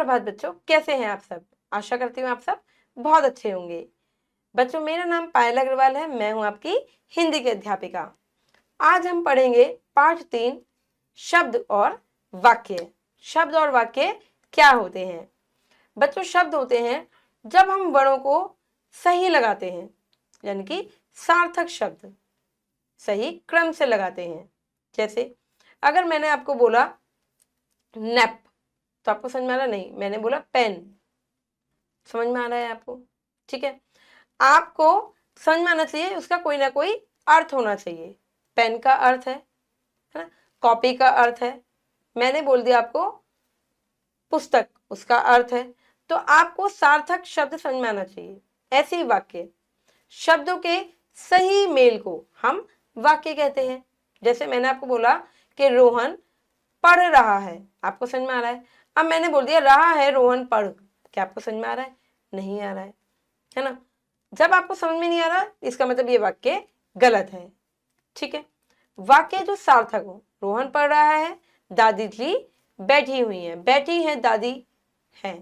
सुप्रभात बच्चों, कैसे हैं आप सब। आशा करती हूँ आप सब बहुत अच्छे होंगे। बच्चों, मेरा नाम पायल अग्रवाल है। मैं हूँ आपकी हिंदी की अध्यापिका। आज हम पढ़ेंगे पाठ 3 शब्द और वाक्य। शब्द और वाक्य क्या होते हैं बच्चों? शब्द होते हैं जब हम वर्णों को सही लगाते हैं, यानी कि सार्थक शब्द सही क्रम से लगाते हैं। जैसे अगर मैंने आपको बोला नैप, तो आपको समझ में आ रहा? नहीं, मैंने बोला पेन। समझ में आ रहा है आपको? ठीक है, आपको समझ में आना चाहिए, उसका कोई ना कोई अर्थ होना चाहिए। पेन का अर्थ है ना, कॉपी का अर्थ है। मैंने बोल दिया आपको पुस्तक, उसका अर्थ है। तो आपको सार्थक शब्द समझ में आना चाहिए। ऐसे ही वाक्य, शब्दों के सही मेल को हम वाक्य कहते हैं। जैसे मैंने आपको बोला कि रोहन पढ़ रहा है, आपको समझ में आ रहा है। अब मैंने बोल दिया रहा है रोहन पढ़, क्या आपको समझ में आ रहा है? नहीं आ रहा है ना। जब आपको समझ में नहीं आ रहा, इसका मतलब ये वाक्य गलत है। ठीक है, वाक्य जो सार्थक हो, रोहन पढ़ रहा है, दादी जी बैठी हुई है, बैठी है दादी है,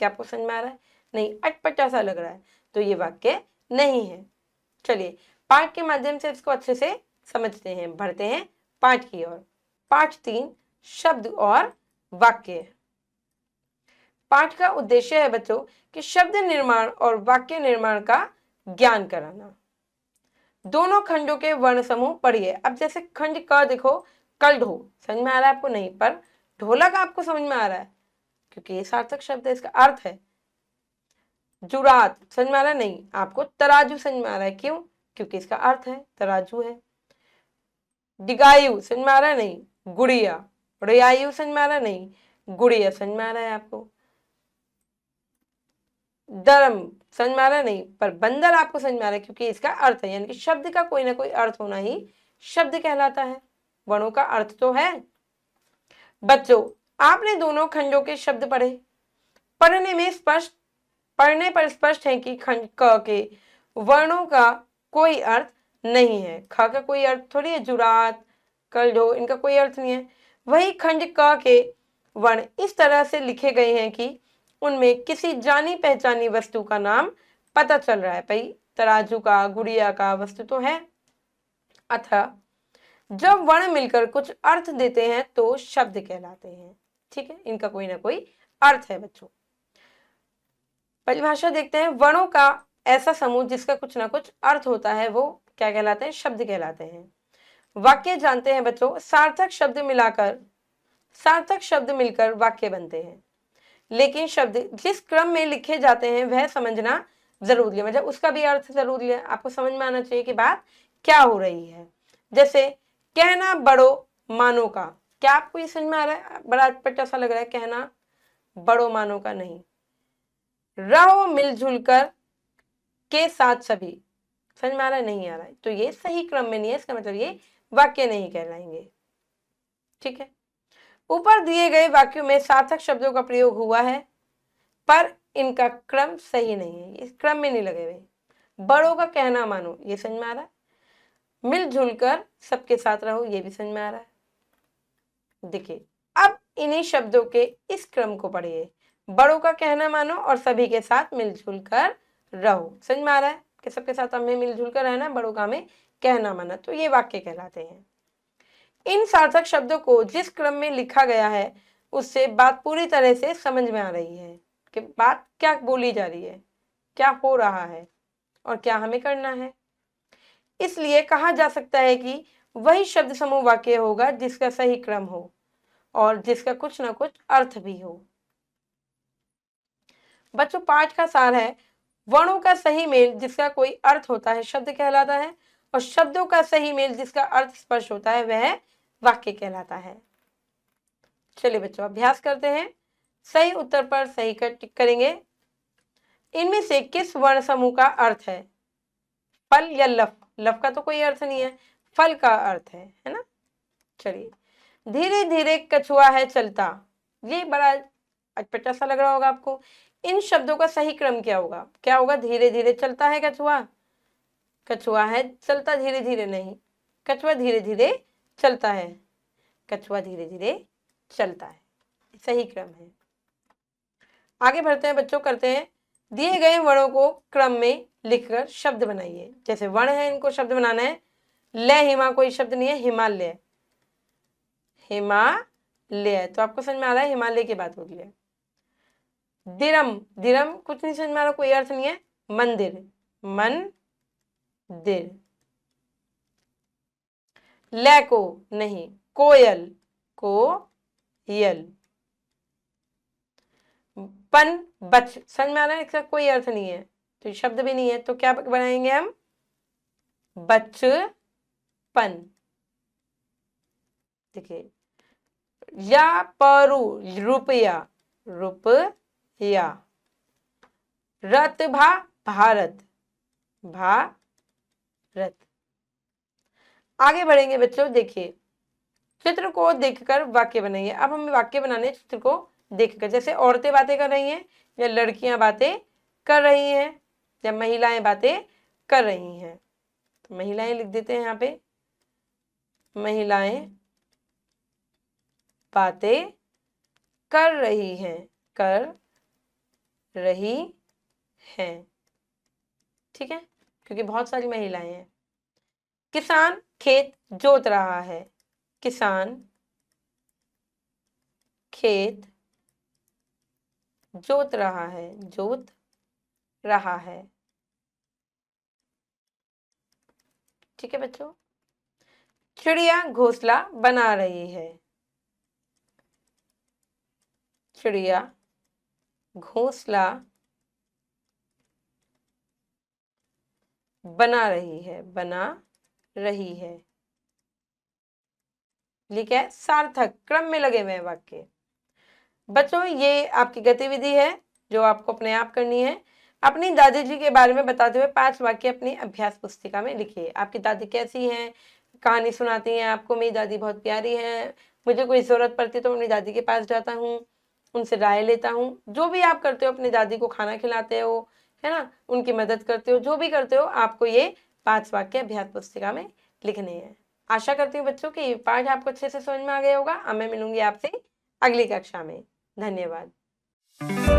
क्या आपको समझ में आ रहा है? नहीं, अटपटा सा लग रहा है, तो ये वाक्य नहीं है। चलिए पाठ के माध्यम से इसको अच्छे से समझते हैं, बढ़ते हैं पाठ की ओर। पाठ 3 शब्द और वाक्य। पाठ का उद्देश्य है बच्चों कि शब्द निर्माण और वाक्य निर्माण का ज्ञान कराना। दोनों खंडों के वर्ण समूह पढ़िए। अब जैसे खंड क देखो, कल ढो, समझ में आ रहा है आपको? नहीं, पर ढोलक आपको समझ में आ रहा है क्योंकि ये सार्थक शब्द है, इसका अर्थ है। जुरात समझ में आ रहा है? नहीं, आपको तराजू समझ में आ रहा है। क्यों? क्योंकि इसका अर्थ है तराजू है। डिगायु समझ में आ रहा है? नहीं। गुड़िया, रियायु समझ में आ रहा है? नहीं, गुड़िया समझ में आ रहा है आपको। धर्म समझ में आ रहा है? नहीं, पर बंदर आपको समझ में आ रहा है क्योंकि इसका अर्थ है। यानी कि शब्द का कोई ना कोई अर्थ होना ही शब्द कहलाता है। वर्णों का अर्थ तो है। बच्चों, आपने दोनों खंडों के शब्द पढ़े। पढ़ने में स्पष्ट पढ़ने पर स्पष्ट है कि खंड क के वर्णों का कोई अर्थ नहीं है। ख का कोई अर्थ थोड़ी है, जुरात, कलढो, इनका कोई अर्थ नहीं है। वही खंड क के वर्ण इस तरह से लिखे गए हैं कि उनमें किसी जानी पहचानी वस्तु का नाम पता चल रहा है। भाई तराजू का, गुड़िया का वस्तु तो है। अतः जब वर्ण मिलकर कुछ अर्थ देते हैं तो शब्द कहलाते हैं। ठीक है, इनका कोई ना कोई अर्थ है बच्चों। परिभाषा देखते हैं। वर्णों का ऐसा समूह जिसका कुछ ना कुछ अर्थ होता है वो क्या कहलाते हैं? शब्द कहलाते हैं। वाक्य जानते हैं बच्चों, सार्थक शब्द मिलकर वाक्य बनते हैं। लेकिन शब्द जिस क्रम में लिखे जाते हैं वह समझना जरूरी है, मतलब उसका भी अर्थ जरूरी है। आपको समझ में आना चाहिए कि बात क्या हो रही है। जैसे कहना बड़ो मानो का, क्या आपको ये समझ में आ रहा है? बड़ा अटपटा सा लग रहा है, कहना बड़ो मानो का नहीं। रहो मिलजुल कर के साथ सभी, समझ में आ रहा है? नहीं आ रहा है, तो ये सही क्रम में नहीं है, इसका मतलब ये वाक्य नहीं कहलाएंगे। ठीक है, ऊपर दिए गए वाक्यों में सार्थक शब्दों का प्रयोग हुआ है पर इनका क्रम सही नहीं है, इस क्रम में नहीं लगे हुए। बड़ों का कहना मानो, ये समझ में आ रहा है। मिलजुल कर सबके साथ रहो, ये भी समझ में आ रहा है। देखिए, अब इन्हीं शब्दों के इस क्रम को पढ़िए। बड़ों का कहना मानो और सभी के साथ मिलजुल कर रहो, समझ में आ रहा है कि सबके साथ हमें मिलजुल कर रहना, बड़ों का हमें कहना माना, तो ये वाक्य कहलाते हैं। इन सार्थक शब्दों को जिस क्रम में लिखा गया है उससे बात पूरी तरह से समझ में आ रही है कि बात क्या बोली जा रही है, क्या हो रहा है और क्या हमें करना है। इसलिए कहा जा सकता है कि वही शब्द समूह वाक्य होगा जिसका सही क्रम हो और जिसका कुछ ना कुछ अर्थ भी हो। बच्चों, पाठ का सार है, वर्णों का सही मेल जिसका कोई अर्थ होता है शब्द कहलाता है और शब्दों का सही मेल जिसका अर्थ स्पष्ट होता है वह वाक्य कहलाता है। चलिए बच्चों, अभ्यास करते हैं। सही उत्तर पर सही कर टिक करेंगे। इनमें से किस वर्ण समूह का अर्थ है फल या लफ? लफ का तो कोई अर्थ नहीं है, फल का अर्थ है ना। चलिए, धीरे धीरे कछुआ है चलता, ये बड़ा अटपटा सा लग रहा होगा आपको। इन शब्दों का सही क्रम क्या होगा? क्या होगा? धीरे धीरे चलता है कछुआ, कछुआ है चलता धीरे धीरे नहीं, कछुआ धीरे धीरे चलता है, कछुआ धीरे धीरे चलता है, सही क्रम है। आगे बढ़ते हैं बच्चों, करते हैं दिए गए वर्णों को क्रम में लिखकर शब्द बनाइए। जैसे वर्ण है, इनको शब्द बनाना है। ले हिमा कोई शब्द नहीं है, हिमालय, हिमालय तो आपको समझ में आ रहा है हिमालय की बात हो रही है। दिरम, दिरम कुछ नहीं समझ में आ रहा, कोई अर्थ नहीं है, मंदिर, मंदिर। ले को नहीं, कोयल, कोयल। पन बच, समझ में आ रहा है, इसका कोई अर्थ नहीं है, तो शब्द भी नहीं है, तो क्या बनाएंगे हम, बचपन। देखिए, या परू, रुपया, रुपया। रत भा, भारत, भारत। आगे बढ़ेंगे बच्चों, देखिए चित्र को देखकर वाक्य बनाइए। अब हमें वाक्य बनाने चित्र को देखकर, जैसे औरतें बातें कर रही हैं, या लड़कियां बातें कर रही हैं, या महिलाएं बातें कर रही हैं। तो महिलाएं लिख देते हैं यहाँ पे, महिलाएं बातें कर रही हैं, कर रही हैं, ठीक है, क्योंकि बहुत सारी महिलाएं हैं। किसान खेत जोत रहा है, किसान खेत जोत रहा है, जोत रहा है, ठीक है बच्चों। चिड़िया घोंसला बना रही है, चिड़िया घोंसला बना रही है, बना रही है। लिखा है सार्थक, क्रम में लगे हुए हैं वाक्य। बच्चों ये आपकी गतिविधि है जो आपको अपने आप करनी है। अपनी दादी जी के बारे में बताते हुए 5 वाक्य अपनी अभ्यास पुस्तिका में लिखिए। आपकी दादी कैसी हैं, कहानी सुनाती हैं आपको, मेरी दादी बहुत प्यारी है, मुझे कोई जरूरत पड़ती तो अपनी दादी के पास जाता हूँ, उनसे राय लेता हूँ। जो भी आप करते हो, अपनी दादी को खाना खिलाते हो, है ना, उनकी मदद करते हो, जो भी करते हो, आपको ये 5 वाक्य अभ्यास पुस्तिका में लिखने हैं। आशा करती हूँ बच्चों कि ये पाठ आपको अच्छे से समझ में आ गया होगा। अब मैं मिलूंगी आपसे अगली कक्षा में। धन्यवाद।